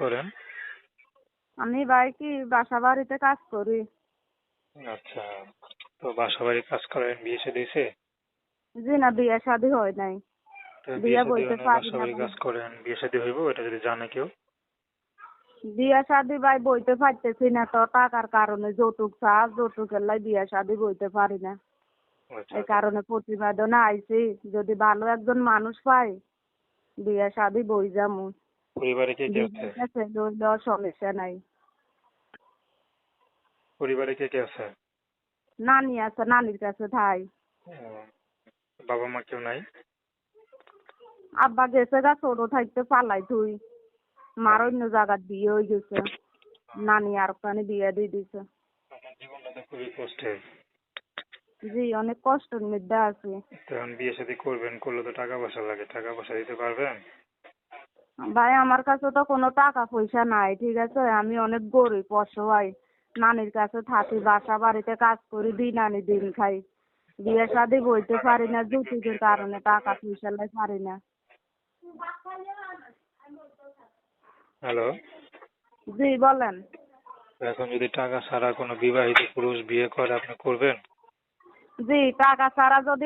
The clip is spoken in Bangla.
করেন? আমি ভাই কি বাসা বাড়িতে কাজ করি। আচ্ছা, তো বাসা বাড়ি কাজ করেন, বিয়ে শাদী হয়েছে? জি না, বিয়ে শাদী হয় নাই। তো বিয়ে বিয়ে শাদী বইতে হয় না, পারি বাসা না বাড়ি ভাই। কাজ করেন, বিয়ে শাদী হইব এটা যদি জানে কেউ? বিয়ে শাদী ভাই বইতে পারতেছি না তো, টাকার কারণে যৌতুক চাপ, যৌতুকের লাই বিয়ে শাদী বইতে পারি না। আচ্ছা এই আচ্ছা। কারণে প্রতিবেদনে আইছি, যদি ভালো একজন মানুষ পাই বিয়ে শাদী বই যামু। পরিবারে কে কে আছে? বিয়ে আছে লইলেও সমস্যা নাই। পরিবারে কে কে আছে? নানি আছে, নানির কাছে থাই। উম, বাবা মা কেউ নাই? আব্বা গেছে গা ছোট থাকতে পালাই তুই। মার অন্য জায়গার বিয়ে হয়ে গেছে। নানি আর ওখানে বিয়ে দিয়ে দিছে। আপনার জীবনটা তো খুবই কষ্টের। জি, অনেক কষ্টের মধ্যে আছি। তখন বিয়ে শাদী করবেন, করলে তো টাকা পয়সা লাগে, টাকা পয়সা দিতে পারবেন? ভাই আমার কাছে তো কোনো টাকা পয়সা নাই, ঠিক আছে, আমি অনেক গরিব অসহায়। নানির কাছে থাকি, বাসা বাড়িতে কাজ করি, দিন আনি দিন খাই। বিয়ে শাদী বইতে টাকা পারি পয়সা না, দিয়ে তো যৌতুকের বিয়ে করা কারণে যাবে টাকা না। পয়সা লাই পারি না। হ্যালো। জি বলেন। এখন যদি টাকা ছাড়া কোনো বিবাহিত পুরুষ বিয়ে করে, আপনি করবেন? জি, টাকা ছাড়া যদি